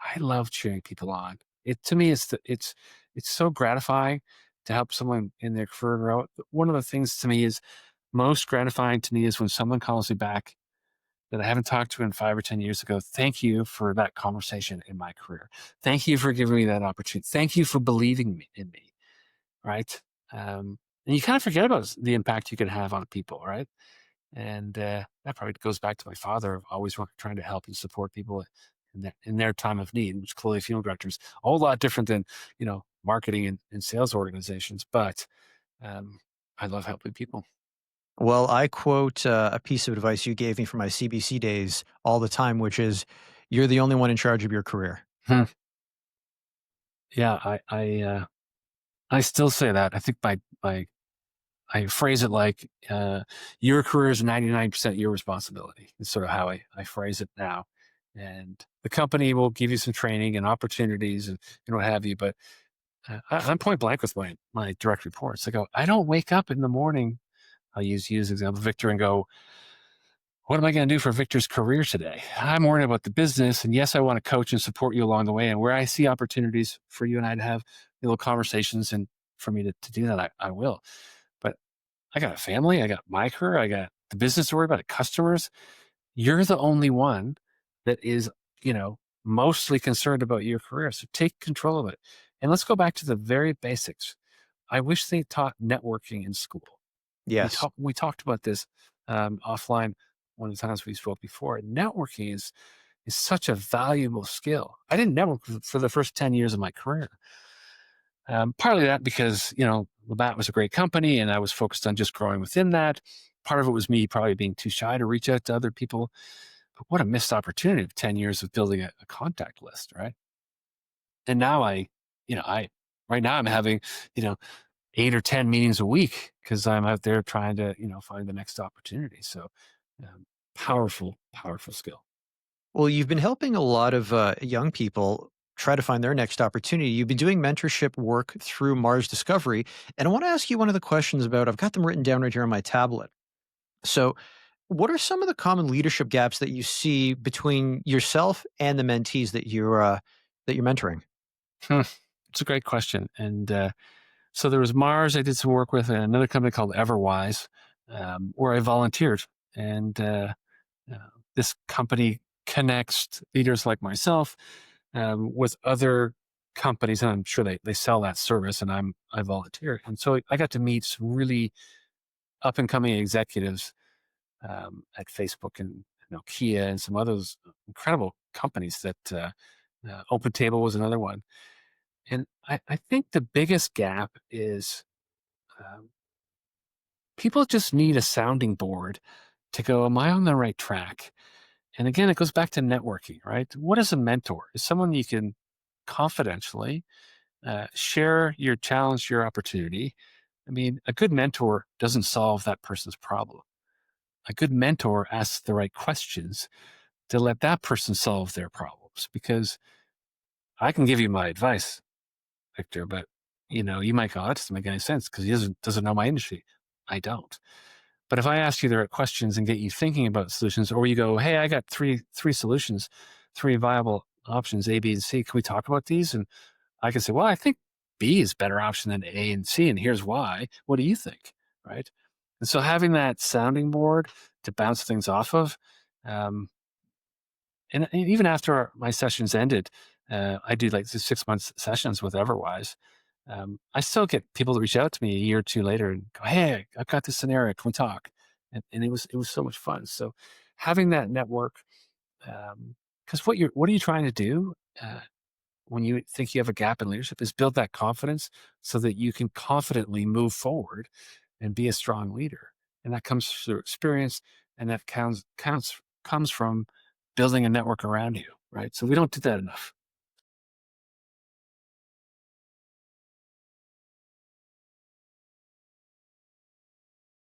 I love cheering people on. To me, it's so gratifying to help someone in their career grow. One of the things to me is most gratifying to me is when someone calls me back that I haven't talked to in 5 or 10 years ago. Thank you for that conversation in my career. Thank you for giving me that opportunity. Thank you for believing in me. Right. And you kind of forget about the impact you can have on people. Right. And that probably goes back to my father of always trying to help and support people in their time of need, which clearly funeral directors, a whole lot different than, marketing and sales organizations. But um, I love helping people. Well, I quote a piece of advice you gave me from my CBC days all the time, which is, "You're the only one in charge of your career." Hmm. Yeah, I still say that. I think I phrase it like your career is 99% your responsibility. It's sort of how I phrase it now. And the company will give you some training and opportunities and what have you. But I'm point blank with my direct reports. I go, I don't wake up in the morning. I'll use example Victor and go, what am I going to do for Victor's career today? I'm worried about the business. And yes, I want to coach and support you along the way. And where I see opportunities for you and I to have little conversations and for me to do that, I will. But I got a family, I got my career, I got the business to worry about, customers. You're the only one that is, mostly concerned about your career. So take control of it. And let's go back to the very basics. I wish they taught networking in school. Yes. We talked about this offline one of the times we spoke before. Networking is such a valuable skill. I didn't network for the first 10 years of my career. Partly that because, Labatt was a great company and I was focused on just growing within that. Part of it was me probably being too shy to reach out to other people. But what a missed opportunity of 10 years of building a contact list, right? And now right now I'm having, you know, 8 or 10 meetings a week because I'm out there trying to, find the next opportunity. So powerful, powerful skill. Well, you've been helping a lot of young people try to find their next opportunity. You've been doing mentorship work through Mars Discovery. And I want to ask you one of the questions about, I've got them written down right here on my tablet. So, what are some of the common leadership gaps that you see between yourself and the mentees that you're mentoring? Hmm. It's a great question. And so there was Mars I did some work with, and another company called Everwise, where I volunteered. And uh, this company connects leaders like myself with other companies, and I'm sure they sell that service, and I volunteer. And so I got to meet some really up and coming executives at Facebook and Nokia and some others incredible companies that Open Table was another one. And I think the biggest gap is um, people just need a sounding board to go, am I on the right track? And again, it goes back to networking, right? What is a mentor? Is someone you can confidentially share your challenge, your opportunity. I mean, a good mentor doesn't solve that person's problem. A good mentor asks the right questions to let that person solve their problems because I can give you my advice, Victor, but you might go, that doesn't make any sense because he doesn't know my industry. I don't. But if I ask you the right questions and get you thinking about solutions, or you go, hey, I got three solutions, three viable options, A, B, and C. Can we talk about these? And I can say, well, I think B is a better option than A and C, and here's why. What do you think? Right. And so having that sounding board to bounce things off of, um, and even after my sessions ended, I do like the 6 month sessions with Everwise. I still get people to reach out to me a year or two later and go, "Hey, I've got this scenario. Can we talk?" And it was so much fun. So having that network, because what are you trying to do when you think you have a gap in leadership is build that confidence so that you can confidently move forward and be a strong leader. And that comes through experience, and that comes from building a network around you, right? So we don't do that enough.